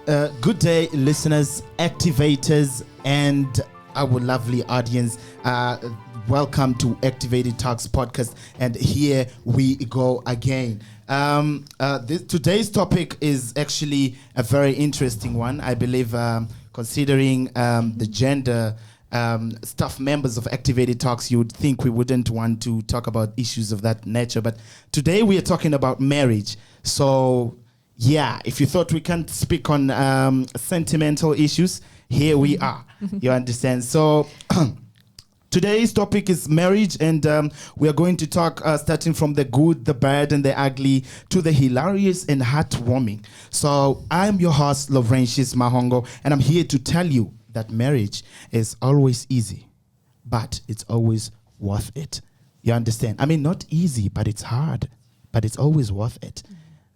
Good day, listeners, activators, and our lovely audience. Welcome to Activated Talks podcast, and here we go again. Today's topic is actually a very interesting one, I believe, considering the gender staff members of Activated Talks. You would think we wouldn't want to talk about issues of that nature, but today we are talking about marriage. So yeah, if you thought we can't speak on sentimental issues, here we are. You understand? So today's topic is marriage, and we are going to talk starting from the good, the bad, and the ugly to the hilarious and heartwarming. So I'm your host, Laurent Mahongo, and I'm here to tell you that marriage is always easy, but it's always worth it. You understand? I mean, not easy, but it's hard, but it's always worth it.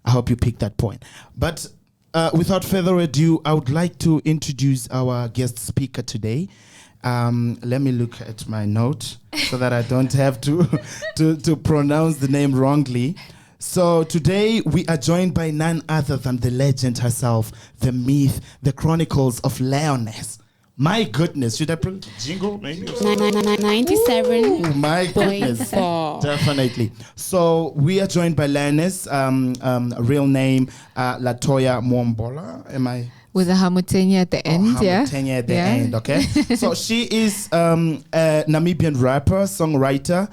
I hope you picked that point. But without further ado, I would like to introduce our guest speaker today. Let me look at my note so that I don't have to pronounce the name wrongly. So today we are joined by none other than the legend herself, the myth, the chronicles of Lioness. My goodness, should I put jingle maybe? 97. Ooh, my goodness, definitely. So we are joined by Lioness, real name Latoya Mwambola. Am I? With a Hamutenya at the end, Hamutenya at the end, okay. So she is a Namibian rapper, songwriter,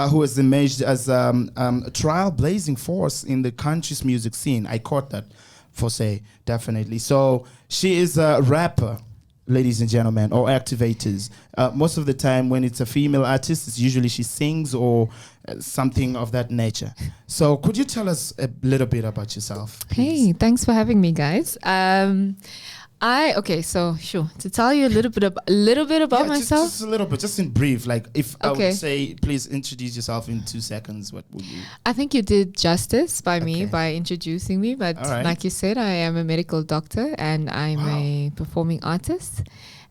who has emerged as a trailblazing force in the country's music scene. I caught that for say, definitely. So she is a rapper, ladies and gentlemen, or activators. Most of the time when it's a female artist, it's usually she sings or something of that nature. So could you tell us a little bit about yourself, please? Hey, thanks for having me, guys. To tell you a little bit about myself. Just a little bit, just in brief. Like if I would say, please introduce yourself in 2 seconds, what would you? I think you did justice by me by introducing me, but like you said, I am a medical doctor and I'm a performing artist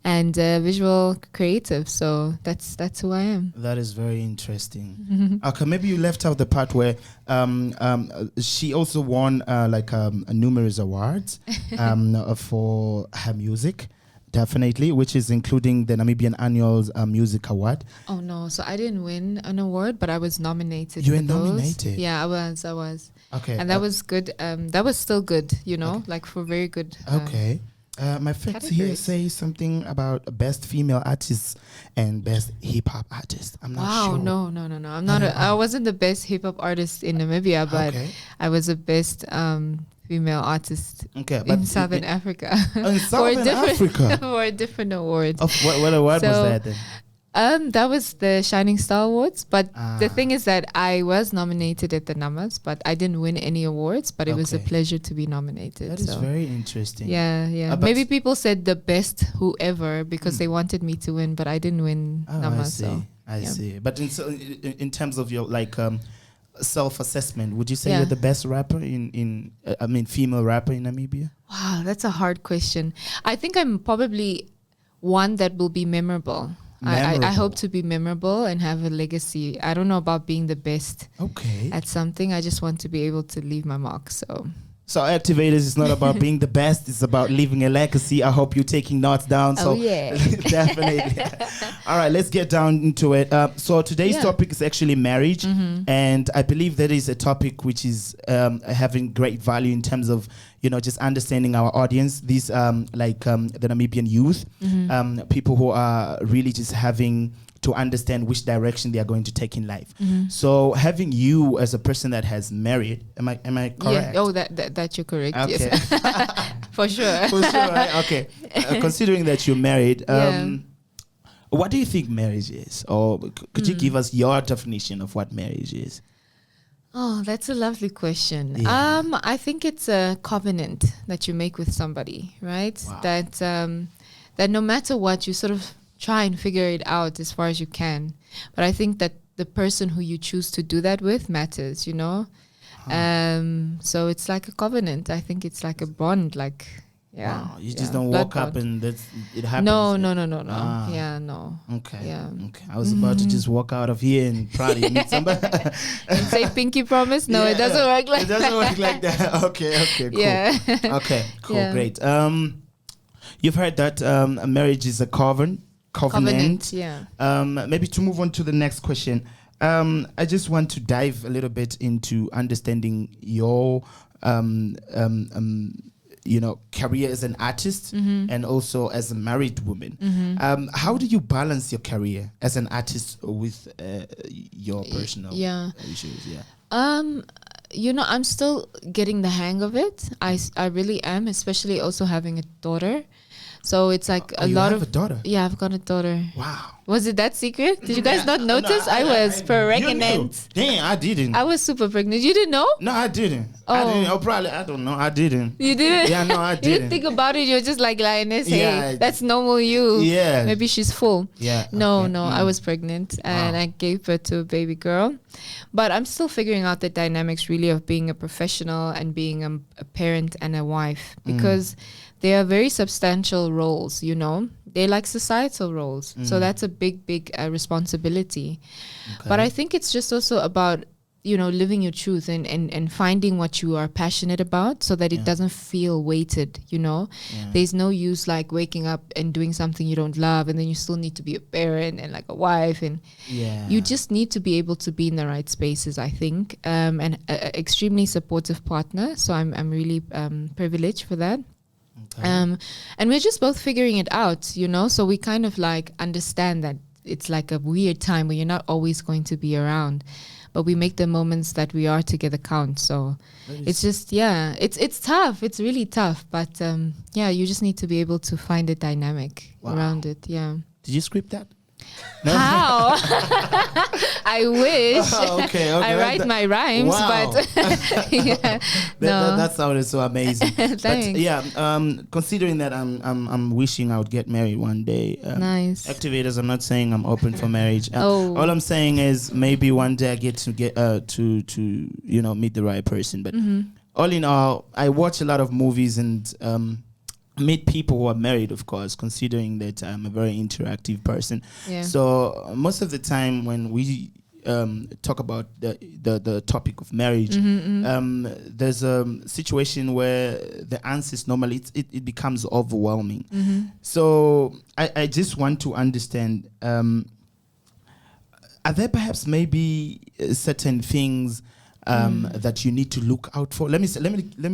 and a visual creative. So that's who I am. That is very interesting. Okay, maybe you left out the part where she also won numerous awards for her music. Definitely, which is including the Namibian Annual Music Award. Oh no, so I didn't win an award, but I was nominated. You were nominated? Yeah, I was. Okay. And that was good. That was still good, like for very good. Okay. My facts here say something about best female artists and best hip hop artist. I'm not sure. No. I'm not. I wasn't the best hip hop artist in Namibia, but I was the best female artist in Southern Africa. In Southern Africa? For a different award. What award was that then? That was the Shining Star Awards, but the thing is that I was nominated at the Namas, but I didn't win any awards, but it was a pleasure to be nominated. That is very interesting. Yeah. Maybe people said the best whoever because they wanted me to win, but I didn't win Namas. I see. But in terms of your self-assessment, would you say you're the best rapper female rapper in Namibia? Wow, that's a hard question. I think I'm probably one that will be memorable. I hope to be memorable and have a legacy. I don't know about being the best at something. I just want to be able to leave my mark. So Activators is not about being the best. It's about leaving a legacy. I hope you're taking notes down. Definitely. All right, let's get down into it. So today's topic is actually marriage. And I believe that is a topic which is having great value in terms of, just understanding our audience. These the Namibian youth, people who are really just having to understand which direction they are going to take in life. So having you as a person that has married, am I correct? Yeah. Oh, that you're correct. Okay. Yes. For sure. For sure, right? Okay. Considering that you're married, what do you think marriage is? Or could you give us your definition of what marriage is? Oh, that's a lovely question. Yeah. I think it's a covenant that you make with somebody, right? Wow. That no matter what, you sort of try and figure it out as far as you can. But I think that the person who you choose to do that with matters, So it's like a covenant. I think it's like a bond, Yeah. Wow. You just don't walk up and it happens. No. Yeah, no. Okay. Yeah. Okay. I was about to just walk out of here and probably meet somebody and say pinky promise. No, it doesn't work like that. It doesn't work like that. Okay. Cool. Yeah. Okay. Cool. Great. You've heard that marriage is a covenant. Yeah. Maybe to move on to the next question. I just want to dive a little bit into understanding your career as an artist and also as a married woman. How do you balance your career as an artist with your personal issues? Yeah. I'm still getting the hang of it. I really am, especially also having a daughter. So it's like a lot of... a daughter? Yeah, I've got a daughter. Wow. Was it that secret? Did you guys not notice? I was pregnant. Damn, I didn't. I was super pregnant. You didn't know? No, I didn't. Oh. I didn't. Oh, probably. I don't know. I didn't. You didn't? Yeah, no, I didn't. You didn't think about it. You're just like, Lioness, hey, Yeah. that's normal you. Yeah. Maybe she's full. Yeah. No, okay. I was pregnant and I gave birth to a baby girl. But I'm still figuring out the dynamics really of being a professional and being a parent and a wife, because they are very substantial roles, They're like societal roles. So that's a big responsibility. Okay. But I think it's just also about, living your truth and finding what you are passionate about so that it doesn't feel weighted, There's no use like waking up and doing something you don't love and then you still need to be a parent and like a wife. And you just need to be able to be in the right spaces, I think, and an extremely supportive partner. So I'm really privileged for that. Okay. And we're just both figuring it out, so we kind of like understand that it's like a weird time where you're not always going to be around, but we make the moments that we are together count. So it's just, it's tough. It's really tough. But you just need to be able to find a dynamic around it. Yeah. Did you script that? No? How? I wish. Okay. I write my rhymes, but that sounded so amazing. Thanks. But considering that I'm wishing I would get married one day. Nice. Activators, I'm not saying I'm open for marriage. All I'm saying is maybe one day I get to meet the right person. But all in all, I watch a lot of movies and meet people who are married, of course, considering that I'm a very interactive person. Yeah. So most of the time when we talk about the topic of marriage, there's a situation where the answers normally it becomes overwhelming. So I just want to understand, are there perhaps maybe certain things that you need to look out for? Let me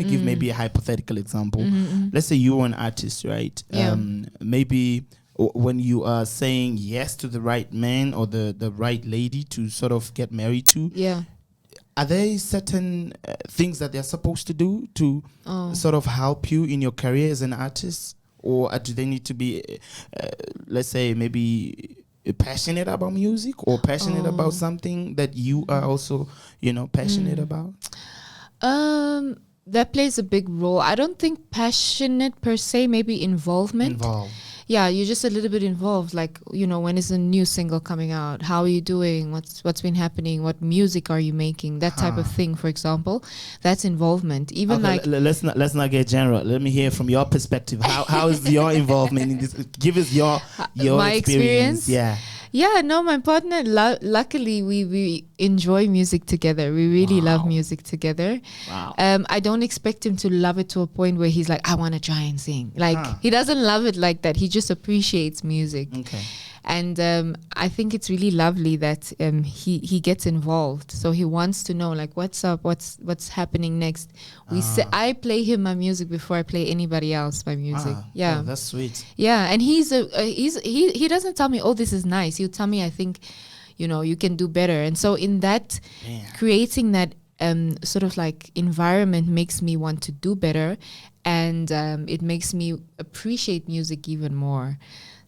give maybe a hypothetical example. Let's say you're an artist, right? Yeah. Maybe when you are saying yes to the right man or the right lady to sort of get married to, are there certain things that they're supposed to do to sort of help you in your career as an artist, or do they need to be, let's say, maybe passionate about music or passionate about something that you are also, passionate about? That plays a big role. I don't think passionate per se, maybe involvement. Yeah, you're just a little bit involved. Like, when is a new single coming out? How are you doing? What's been happening? What music are you making? That type of thing, for example. That's involvement. Even let's not get general. Let me hear from your perspective. How is your involvement in this? Give us your my experience. Yeah. Yeah, no, my partner, luckily, we enjoy music together. We really love music together. Wow. I don't expect him to love it to a point where he's like, I want to try and sing. Like, he doesn't love it like that. He just appreciates music. Okay. And I think it's really lovely that he gets involved. So he wants to know, like, what's up, what's happening next. I play him my music before I play anybody else my music. Yeah, that's sweet. Yeah, and he doesn't tell me, oh, this is nice. He'll tell me, I think, you can do better. And so in that, creating that sort of like environment makes me want to do better, and it makes me appreciate music even more.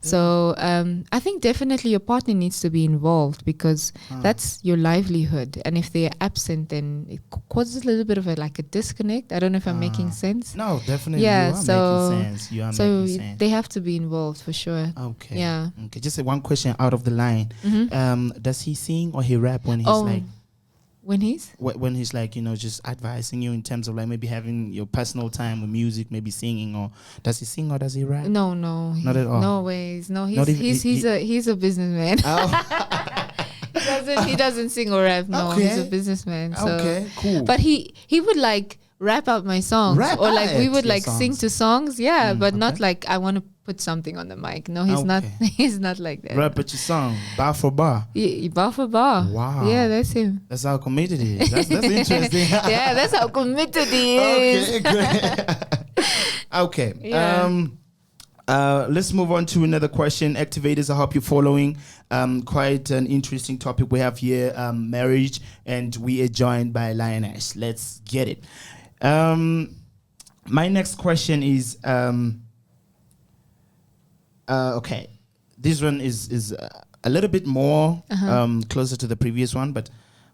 So I think definitely your partner needs to be involved, because that's your livelihood. And if they're absent, then it causes a little bit of a disconnect. I don't know if I'm making sense. No, definitely. Yeah, you are making sense. You are making sense. They have to be involved for sure. Okay. Yeah. Okay. Just one question out of the line. Does he sing or he rap when he's like? When he's like, just advising you in terms of like maybe having your personal time with music, maybe singing, or does he sing or does he rap? No, not at all. No ways. No, he's a businessman. Oh. He doesn't sing or rap. No, okay. He's a businessman. So. Okay, cool. But he would like rap out my songs, or like we would like sing to songs. Yeah, but not like I want to put something on the mic. No, he's not. He's not like that. Rap at your song, bar for bar. Yeah, bar for bar. Wow. Yeah, that's him. That's how committed he is. That's interesting. Yeah, that's how committed he is. Okay, great. Okay. Yeah. Let's move on to another question. Activators, I hope you're following. Quite an interesting topic we have here, marriage, and we are joined by Lioness. Let's get it. My next question is, okay, this one is a little bit more closer to the previous one, but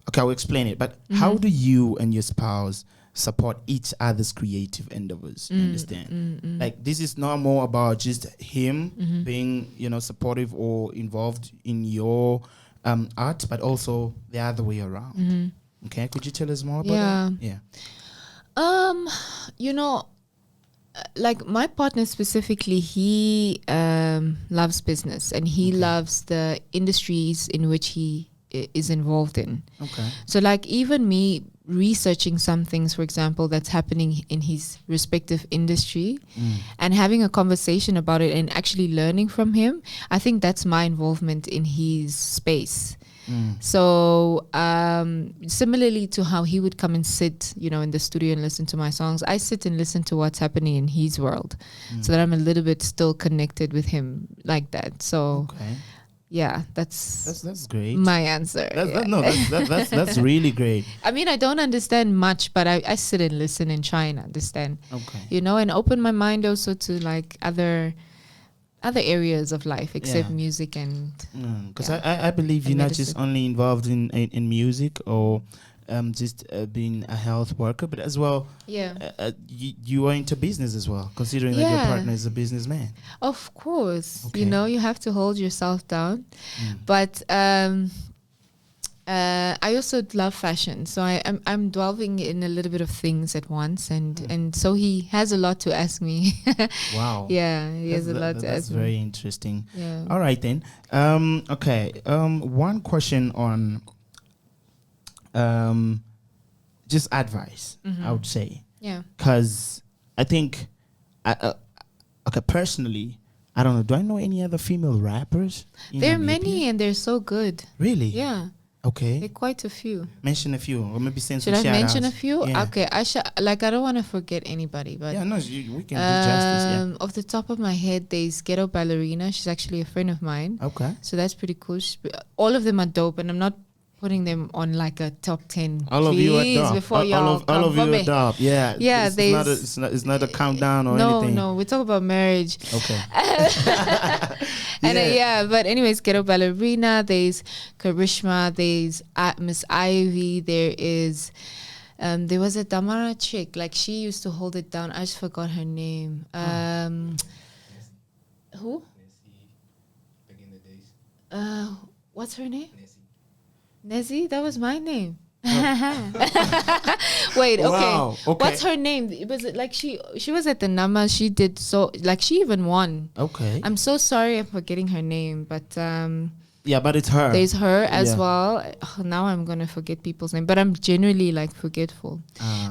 okay, I'll explain it. But how do you and your spouse support each other's creative endeavors? You understand? Like, this is not more about just him being, supportive or involved in your art, but also the other way around. Okay, could you tell us more about that? Yeah. Like my partner specifically, he loves business and he loves the industries in which he is involved in. Okay. So like even me researching some things, for example, that's happening in his respective industry and having a conversation about it and actually learning from him, I think that's my involvement in his space. So similarly to how he would come and sit, in the studio and listen to my songs, I sit and listen to what's happening in his world so that I'm a little bit still connected with him like that. So yeah, that's great. My answer. That's really great. I mean, I don't understand much, but I sit and listen and try and understand. Okay. And open my mind also to like other areas of life except music and because I believe you're not just only involved in music or just being a health worker, but as well you are into business as well, considering that your partner is a businessman. Of course. You have to hold yourself down, but I also love fashion, so I'm delving in a little bit of things at once, and so he has a lot to ask me. Wow. Yeah, he has a lot to ask me. That's very interesting. Yeah. All right then. Okay. One question on just advice, I would say. Yeah. Because I think, okay, personally, I don't know. Do I know any other female rappers? There are many, and they're so good. Really? Yeah. Okay. There are quite a few. Mention a few, or maybe send some shout-outs. Should I mention a few? Yeah. Okay. I don't want to forget anybody, but yeah, no, we can do justice. Yeah. Off the top of my head, there's Ghetto Ballerina. She's actually a friend of mine. Okay. So that's pretty cool. All of them are dope, and I'm not putting them on like a top 10. All of you are dope. Before all of you are dope. Yeah. Yeah. It's not a countdown or anything. No. We talk about marriage. Okay. And but anyways, Ghetto Ballerina. There's Karishma. There's Miss Ivy. There is. There was a Damara chick. Like she used to hold it down. I just forgot her name. Who? Back in the days. What's her name? Nezzy, that was my name. Wait, wow, okay. What's her name? It was like she was at the Nama. She did so like she even won. Okay. I'm so sorry I'm forgetting her name, but yeah, but it's her. There's her as well. Now I'm gonna forget people's name, but I'm generally like forgetful.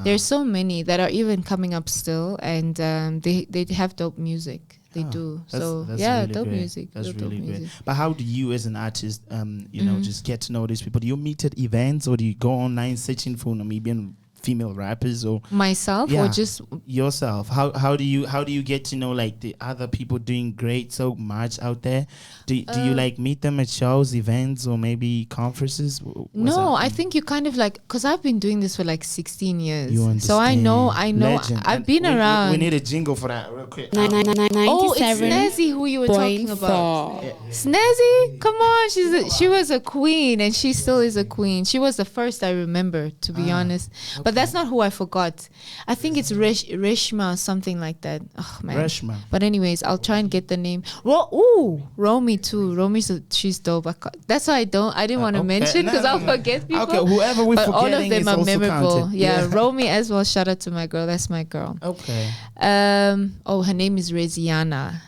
There's so many that are even coming up still, and they have dope music. They do. That's really dope great. Music. That's really music. Great. But how do you as an artist, just get to know these people? Do you meet at events or do you go online searching for Namibian female rappers or myself or just yourself? How do you get to know like the other people doing great so much out there? Do you like meet them at shows, events, or maybe conferences? No, I think you kind of like, because I've been doing this for like 16 years. You understand. So I know. Legend. I've been around. We need a jingle for that real quick. Oh, it's Snazzy who you were talking about. Snazzy? Come on. She was a queen and she still is a queen. She was the first I remember, to be honest. Okay. But that's not who I forgot. I think it's Reshma or something like that. Oh man. Reshma. But anyways, I'll try and get the name. Romy too. She's dope. That's why I didn't want to mention because I'll forget people. Okay, whoever we forgetting all of them are memorable. Counted. Yeah, Romy as well. Shout out to my girl. That's my girl. Okay. Her name is Reziana.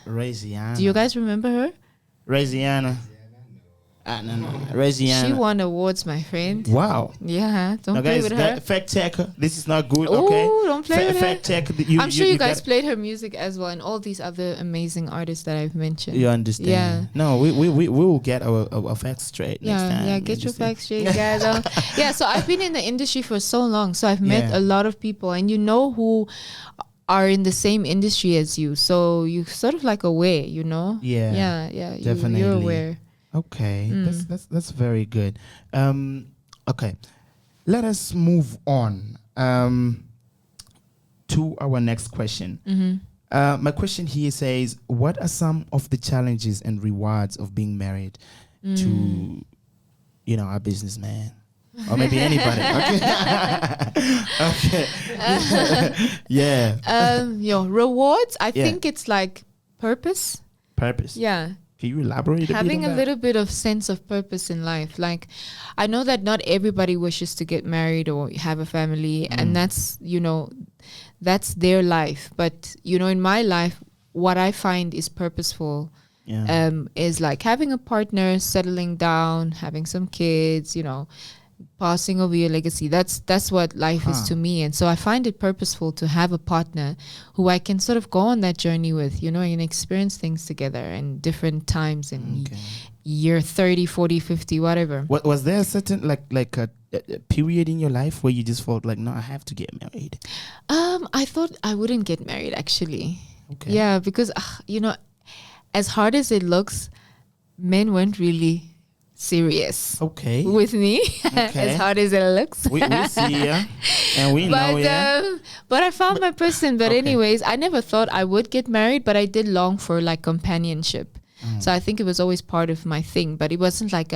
Do you guys remember her? Reziana. No. Reziana. She won awards, my friend. Wow. Yeah, don't play with her. Fact checker. This is not good. Okay. Don't play with her. Fact check. I'm sure you guys played her music as well, and all these other amazing artists that I've mentioned. You understand? Yeah. No, we will get our facts straight next time. Yeah, get your facts straight, guys. Yeah, so I've been in the industry for so long, so I've met a lot of people, and you know who are in the same industry as you, so you sort of like aware, you know? Yeah. Definitely. You're aware. Okay, that's very good. Okay, let us move on to our next question. My question here says, what are some of the challenges and rewards of being married to, a businessman? Or maybe anybody. Okay. Yeah. Rewards, I think it's like purpose. Yeah. Can you elaborate having a little bit of sense of purpose in life? Like, I know that not everybody wishes to get married or have a family, and that's their life. But, in my life, what I find is purposeful is like having a partner, settling down, having some kids, passing over your legacy. That's what life is to me. And so I find it purposeful to have a partner who I can sort of go on that journey with, and experience things together in different times in year 30, 40, 50, whatever. Was there a certain like a period in your life where you just felt like, no, I have to get married? I thought I wouldn't get married actually. Okay. Yeah, because as hard as it looks, men weren't really serious with me. As hard as it looks. we see and we know but I found my person. But anyways, I never thought I would get married, but I did long for like companionship. So I think it was always part of my thing, but it wasn't like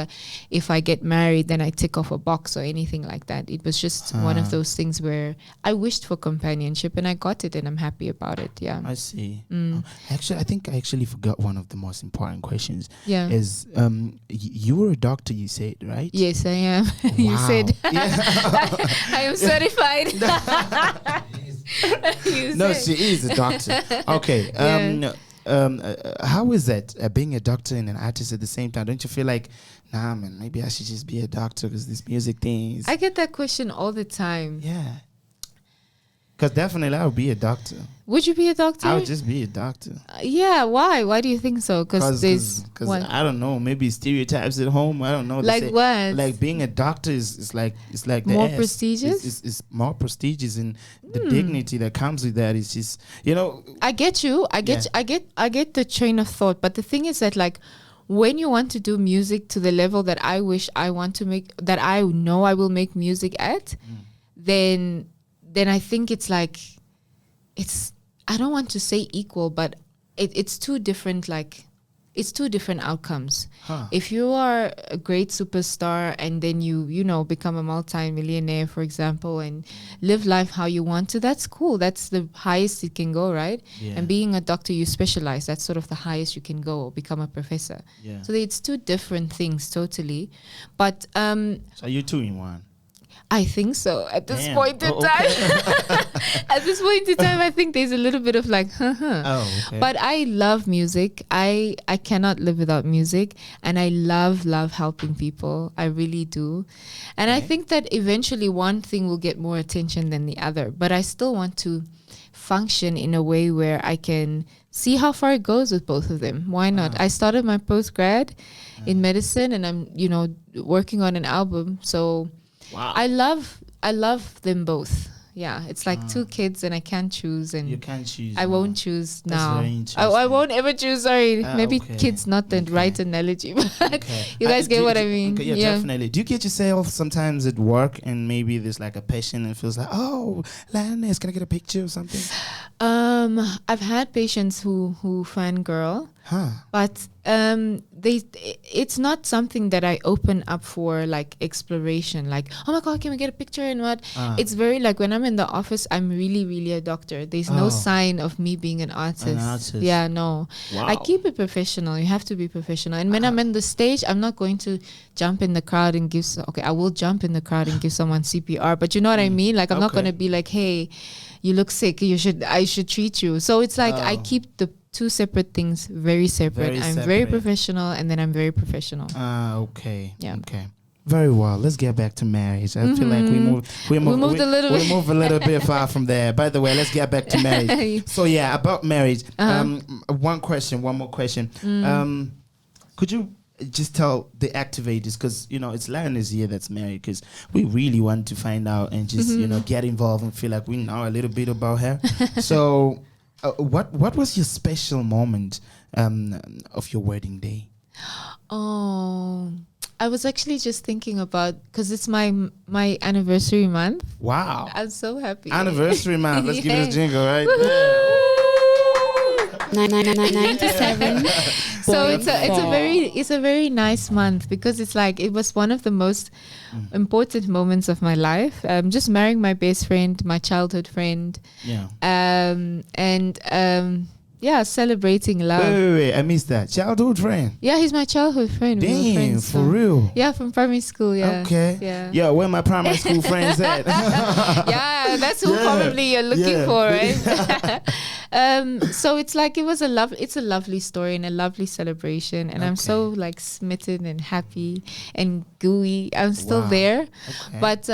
if I get married then I tick off a box or anything like that. It was just one of those things where I wished for companionship and I got it and I'm happy about it. Yeah, I see. Actually, I think I actually forgot one of the most important questions. Yeah, is you were a doctor, you said, right? Yes, I am. You said I am certified. She is a doctor. Okay. How is that being a doctor and an artist at the same time? Don't you feel like, nah, man, maybe I should just be a doctor because this music thing is... I get that question all the time. Yeah. Because definitely I would be a doctor. Would you be a doctor? I would just be a doctor. Yeah, why? Why do you think so? Because I don't know, maybe stereotypes at home. I don't know. Like what? Like being a doctor is like more prestigious. It's more prestigious, and the dignity that comes with that is just I get you. I get the train of thought, but the thing is that like when you want to do music to the level that I wish I want to make, that I know I will make music at, then I think it's like, I don't want to say equal, but it's two different, it's two different outcomes. If you are a great superstar and then you become a multi-millionaire, for example, and live life how you want to, that's cool. That's the highest it can go, right? Yeah. And being a doctor, you specialize. That's sort of the highest you can go, or become a professor. Yeah. So it's two different things totally. But so you're two in one. I think so. At this point in time, at this point in time, I think there's a little bit of like, But I love music. I cannot live without music, and I love helping people. I really do, and I think that eventually one thing will get more attention than the other. But I still want to function in a way where I can see how far it goes with both of them. Why not? I started my post-grad in medicine, and I'm working on an album. So. Wow. I love them both. Yeah, it's like two kids and I can't choose. And you can't choose. I won't choose now. Very interesting. I won't ever choose. Sorry, maybe kids not the right analogy, but you guys get what I mean. Okay, yeah, definitely. Do you get yourself sometimes at work and maybe there's like a patient and feels like, oh, Lioness, can I get a picture or something? I've had patients who fangirl, but it's not something that I open up for like exploration, like, oh my God, can we get a picture and what? It's very like when I'm in the office, I'm really, really a doctor. There's no sign of me being an artist. Yeah, no. Wow. I keep it professional. You have to be professional. And when I'm in the stage, I'm not going to jump in the crowd and give, I will jump in the crowd and give someone CPR, but you know what I mean? Like, I'm not going to be like, hey, you look sick, I should treat you. So it's like, I keep the two separate things very separate. Very professional, and then I'm very professional. Okay. Yeah. Okay. Very well. Let's get back to marriage. I feel like we moved a little bit far from there. By the way, let's get back to marriage. So yeah, about marriage. One more question. Could you just tell the activators, because it's Lioness here that's married, because we really want to find out and just get involved and feel like we know a little bit about her. So what was your special moment of your wedding day? Oh, I was actually just thinking about, because it's my anniversary month. Wow. I'm so happy. Anniversary month. Let's give it a jingle, right? 97. So it's a very nice month, because it's like it was one of the most important moments of my life. Just marrying my best friend, my childhood friend. Yeah. Celebrating love. Wait, I missed that. Childhood friend. Yeah, he's my childhood friend. Damn, for real. Yeah, from primary school. Yeah. Okay. Yeah, where my primary school friends at? Yeah, that's who probably you're looking for, right? So it's like it's a lovely story and a lovely celebration, and I'm so like smitten and happy and gooey. I'm still there, but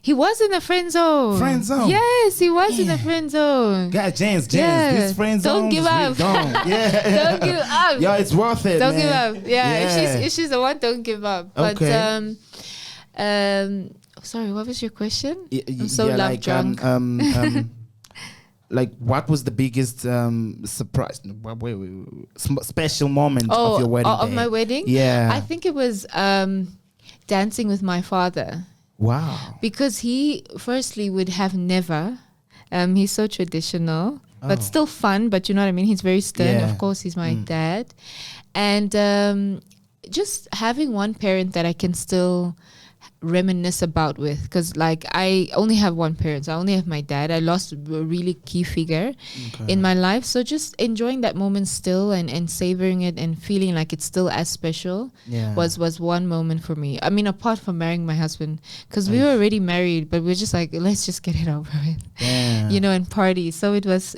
he was in the friend zone. Friend zone? Yes, he was in the friend zone. God, James, this friend zone. Don't give up. Don't give up. Yeah, it's worth it. Don't give up. Yeah, if she's the one, don't give up. But sorry, what was your question? I'm so love drunk. Like, what was the biggest surprise? Special moment of your wedding? Of my wedding? Yeah, I think it was dancing with my father. Wow. Because he firstly would have never. He's so traditional, but still fun. But you know what I mean? He's very stern. Yeah. Of course, he's my dad. And just having one parent that I can still reminisce about with, because like I only have one parent, so I only have my dad. I lost a really key figure in my life, so just enjoying that moment still and savoring it and feeling like it's still as special was one moment for me. I mean, apart from marrying my husband, because we were already married, but we're just like, let's just get it over with, and party. So it was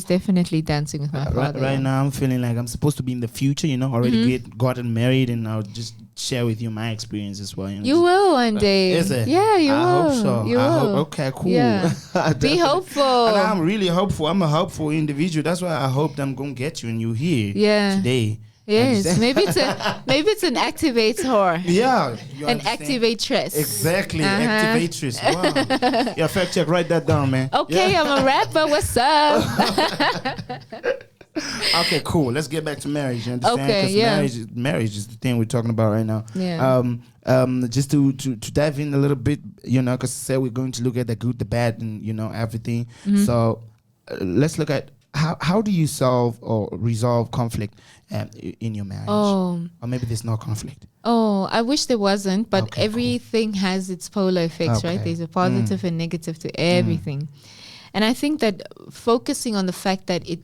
definitely dancing with my father. Right now I'm feeling like I'm supposed to be in the future, already gotten married, and I'll just share with you my experience as well. You will one day. Is it? Yeah, you will. I hope so. You will. Okay, cool. Yeah. Be hopeful. And I'm really hopeful. I'm a hopeful individual. That's why I hope that I'm going to get you and you here today. Yes, maybe it's an activator. Yeah, an activatress. Exactly, activatress. Wow. Yeah, fact check. Write that down, man. Okay, yeah. I'm a rapper. What's up? Okay, cool. Let's get back to marriage. You understand? Okay, marriage is the thing we're talking about right now. Yeah. Just to dive in a little bit, because I said we're going to look at the good, the bad, and everything. So let's look at how do you solve or resolve conflict in your marriage? Or maybe there's no conflict. I wish there wasn't, but everything has its polar effects, right? There's a positive and negative to everything. And I think that focusing on the fact that it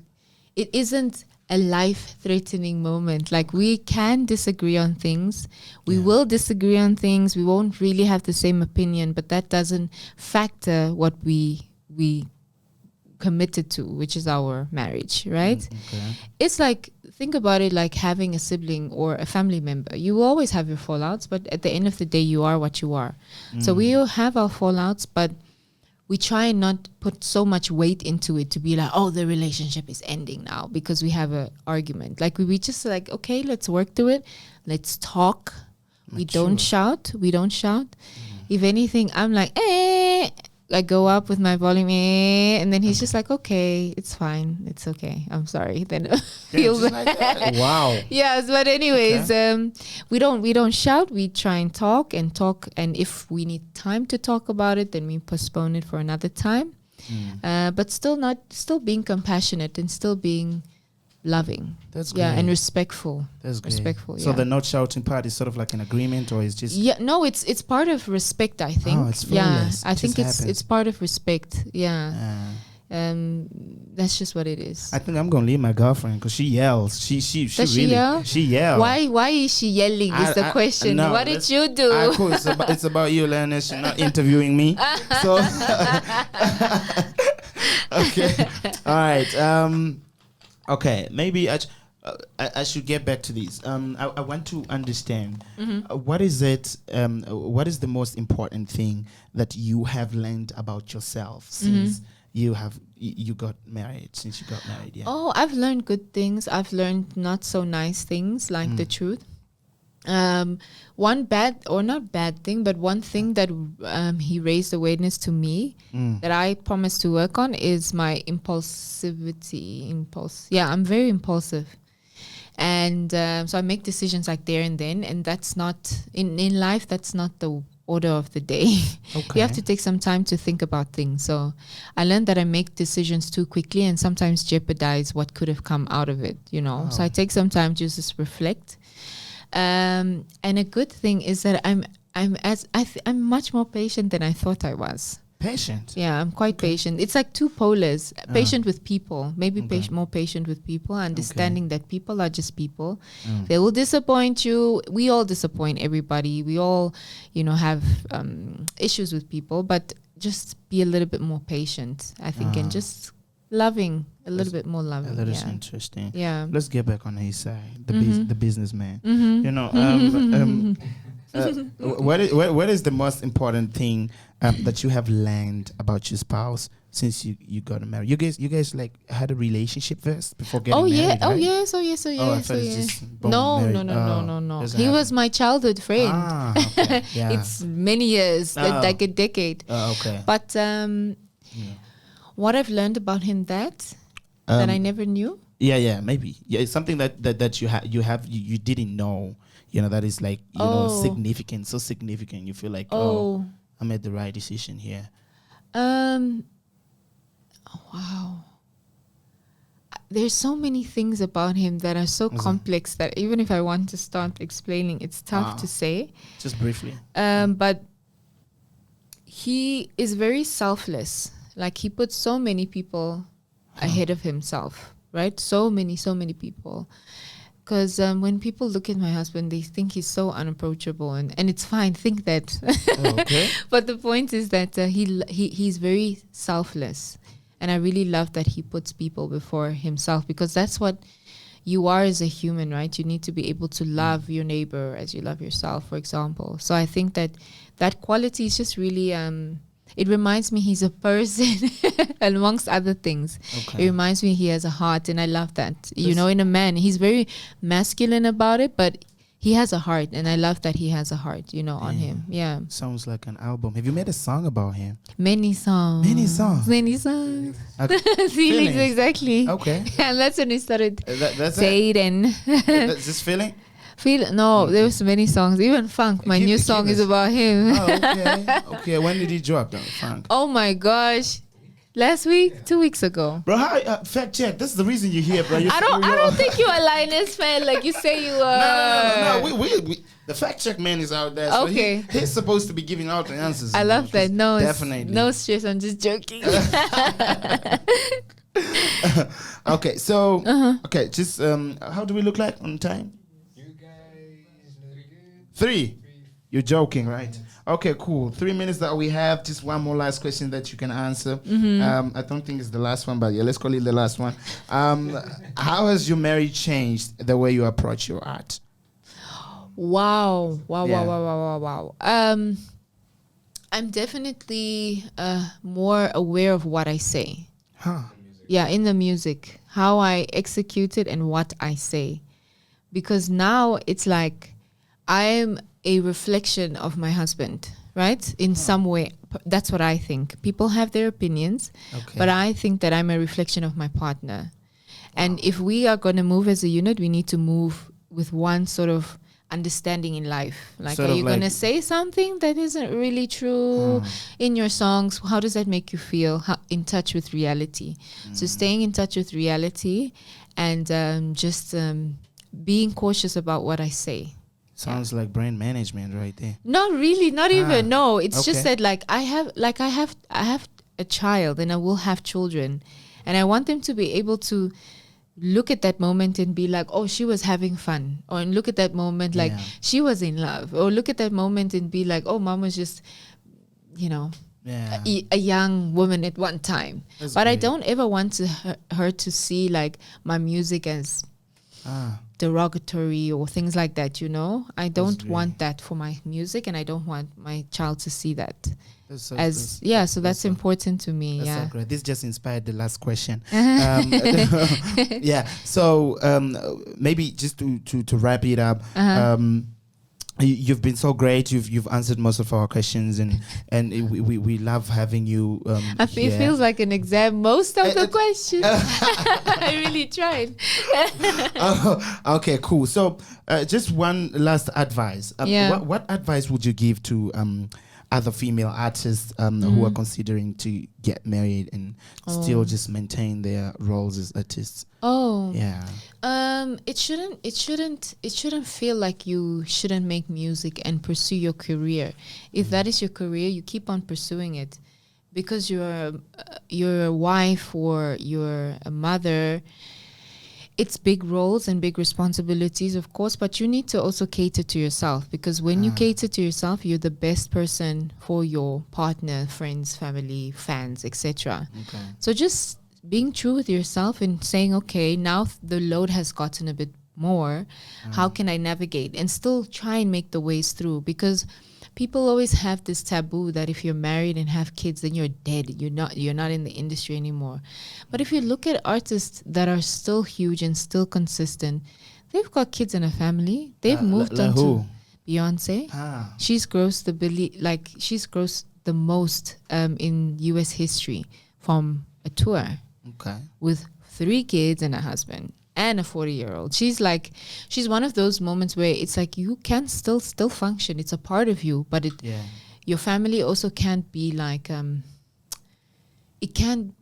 isn't a life-threatening moment. Like, we can disagree on things. We will disagree on things. We won't really have the same opinion, but that doesn't factor what we committed to, which is our marriage, right? It's like, think about it like having a sibling or a family member. You will always have your fallouts, but at the end of the day, you are what you are. So we will have our fallouts, but we try and not put so much weight into it to be like, oh, the relationship is ending now because we have an argument. Like, we just like, okay, let's work through it. Let's talk. We don't shout. If anything, I'm like, I go up with my volume, and then he's just like, okay, it's fine. It's okay. I'm sorry. Then feels like wow. Yes, but anyways, we don't shout. We try and talk. And if we need time to talk about it, then we postpone it for another time. But still being compassionate and still being loving. That's great. Yeah, and respectful. That's great. Respectful. So yeah. the not shouting part is sort of like an agreement, or is just no, it's part of respect, I think. Oh, it's flawless. I think it's part of respect. Yeah. That's just what it is. I think I'm gonna leave my girlfriend because she yells. She Does really she yell? She yells. Why is she yelling? Is the question. No, what did you do? Cool. It's about you, Lioness. You're not interviewing me. So okay, all right. Okay, maybe I should get back to these. I want to understand what is it? What is the most important thing that you have learned about yourself since you got married? Since you got married, yeah. Oh, I've learned good things. I've learned not so nice things, like the truth. One bad, or not bad thing, but one thing that he raised awareness to me that I promised to work on is my impulsivity. Yeah, I'm very impulsive. And so I make decisions like there and then, and that's not, in life, that's not the order of the day. Okay. You have to take some time to think about things. So I learned that I make decisions too quickly and sometimes jeopardize what could have come out of it, you know. So I take some time to just reflect. And a good thing is that I'm much more patient than I thought I was. Patient? Yeah, I'm quite patient. It's like two polars. Patient with people, maybe more patient with people, understanding that people are just people. They will disappoint you. We all disappoint everybody. We all, have issues with people, but just be a little bit more patient, I think, and just loving, a little bit more loving. That is interesting. Yeah. Let's get back on his side, the businessman. You know, what is the most important thing that you have learned about your spouse since you got married? You guys like had a relationship first before getting married, right? Oh yes. No. He was my childhood friend. Okay. Yeah. It's many years, like a decade. Okay. But what I've learned about him that I never knew. Yeah, maybe. Yeah, it's something that you didn't know. You know, that is like, significant, so significant. You feel like, I made the right decision here. Wow. There's so many things about him that are so complex that even if I want to start explaining, it's tough to say. Just briefly. But he is very selfless. Like, he puts so many people ahead of himself, right? So many people. Because when people look at my husband, they think he's so unapproachable, and it's fine. Think that. Okay. But the point is that he's very selfless, and I really love that he puts people before himself, because that's what you are as a human, right? You need to be able to love your neighbor as you love yourself, for example. So I think that quality is just really it reminds me he's a person amongst other things. Okay. It reminds me he has a heart, and I love that. In a man, he's very masculine about it, but he has a heart, and I love that he has a heart, on him. Yeah. Sounds like an album. Have you made a song about him? Many songs. Okay. Feelings, exactly. Okay. And that's when he started that's saying. That's just feeling? There was many songs. Even Funk, my new song is about him. Oh, okay. When did he drop that, Funk? Oh my gosh. Last week, 2 weeks ago. Bro, fact check. That's the reason you're here, bro. I don't think you're a Lioness fan like you say you are. No. We the fact check man is out there. So okay. He's supposed to be giving out the answers. I love that. No, definitely. No stress. I'm just joking. Okay, so just how do we look like on time? 3. You're joking, right? Okay, cool. 3 minutes that we have. Just one more last question that you can answer. I don't think it's the last one, but yeah, let's call it the last one. How has your marriage changed the way you approach your art? Wow. I'm definitely more aware of what I say. Yeah, in the music, how I execute it and what I say. Because now it's like, I'm a reflection of my husband, right? In some way. That's what I think. People have their opinions, but I think that I'm a reflection of my partner. And if we are going to move as a unit, we need to move with one sort of understanding in life. Like, are you going to say something that isn't really true in your songs? How does that make you feel? In touch with reality. So staying in touch with reality and just being cautious about what I say. Sounds like brand management right there. Not really, not even. No, it's just that I have a child, and I will have children, and I want them to be able to look at that moment and be like, oh, she was having fun, or and look at that moment like she was in love, or look at that moment and be like, oh, mom was just, a young woman at one time. That's but great. I don't ever want her to see like my music as derogatory or things like that. I don't want that for my music, and I don't want my child to see that. So that's important to me. That's so great. This just inspired the last question. So maybe just to wrap it up, you've been so great. You've answered most of our questions, and we love having you. It feels like an exam. Most of the questions, I really tried. Okay, cool. So just one last advice. What advice would you give to other female artists who are considering to get married and still just maintain their roles as artists? It shouldn't feel like you shouldn't make music and pursue your career. If that is your career, you keep on pursuing it, because you're a wife or you're a mother. It's big roles and big responsibilities, of course, but you need to also cater to yourself, because when you cater to yourself, you're the best person for your partner, friends, family, fans, etc. So just being true with yourself and saying, okay, now the load has gotten a bit more. How can I navigate and still try and make the ways through? Because people always have this taboo that if you're married and have kids, then you're dead. You're not in the industry anymore. But if you look at artists that are still huge and still consistent, they've got kids and a family. They've moved on to Beyonce. She's grossed she's grossed the most in US history from a tour. With 3 kids and a husband and a 40-year-old. She's one of those moments where it's like you can still function. It's a part of you, but your family also can't be like it can't.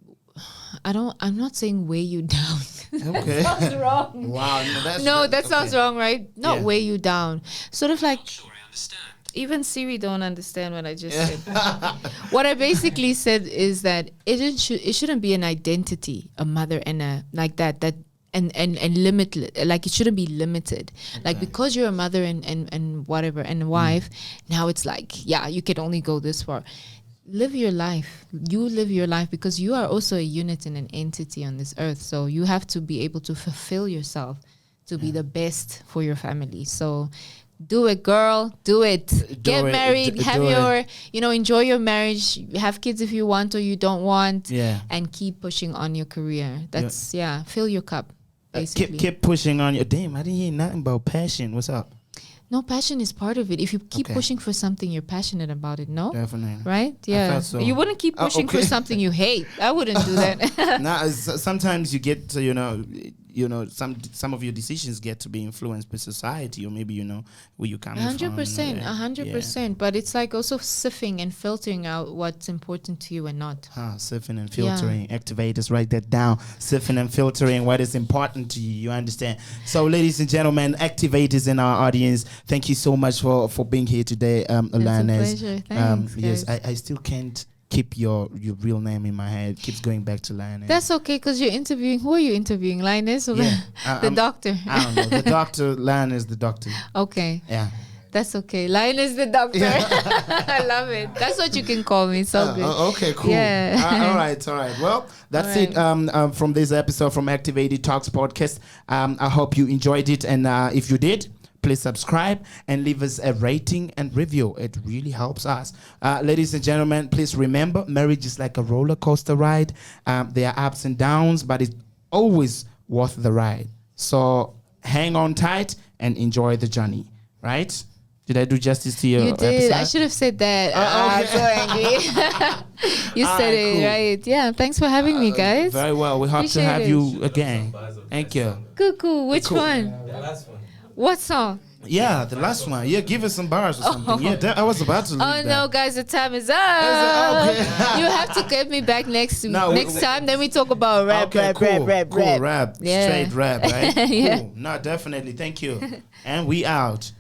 I'm not saying weigh you down. Okay. That sounds wrong. Wow. That sounds wrong, right? Not weigh you down. Sort of like. Not sure I understand. Even Siri don't understand what I just said. What I basically said is that it shouldn't be an identity, a mother and a like that and limitless. Like it shouldn't be limited. Like because you're a mother and whatever and a wife, now it's like you can only go this far. Live your life. You live your life because you are also a unit and an entity on this earth. So you have to be able to fulfill yourself to be the best for your family. So. Do it, girl. Do it. Get married. Have your, enjoy your marriage. Have kids if you want or you don't want. And keep pushing on your career. That's, fill your cup, basically. Keep pushing on your, damn, I didn't hear nothing about passion. What's up? No, passion is part of it. If you keep pushing for something, you're passionate about it, no? Definitely. Right? Yeah. I felt so. You wouldn't keep pushing for something you hate. I wouldn't do that. Sometimes you get to, some of your decisions get to be influenced by society, or maybe, where you come from. 100%. But it's like also sifting and filtering out what's important to you and not. Sifting and filtering. Activators, write that down. Sifting and filtering what is important to you. You understand? So, ladies and gentlemen, activators in our audience, thank you so much for being here today, Lioness. It's a pleasure. Thanks, yes, I still can't keep your real name in my head. Keeps going back to Lioness. That's okay, because you're interviewing. Who are you interviewing? Lioness or the doctor? I don't know. The doctor, Lioness the doctor. Okay. Yeah. That's okay. Lioness the doctor. I love it. That's what you can call me. So good. Okay, cool. Yeah. All right. Well, that's it from this episode from Activated Talks podcast. I hope you enjoyed it. And if you did, please subscribe and leave us a rating and review. It really helps us. Ladies and gentlemen, please remember, marriage is like a roller coaster ride. There are ups and downs, but it's always worth the ride. So hang on tight and enjoy the journey, right? Did I do justice to your episode? You did. I should have said that. I'm so angry. You said it right. Yeah, thanks for having me, guys. Very well. We hope to have you again. Thank you. Cool. Which one? The last one. What song? Yeah, the last one. Yeah, give us some bars or something. Yeah, I was about to leave that. No, guys, the time is up. Okay. You have to get me back next time. Then we talk about rap, rap. Yeah. Straight rap, right? Yeah. Cool. No, definitely. Thank you. And we out.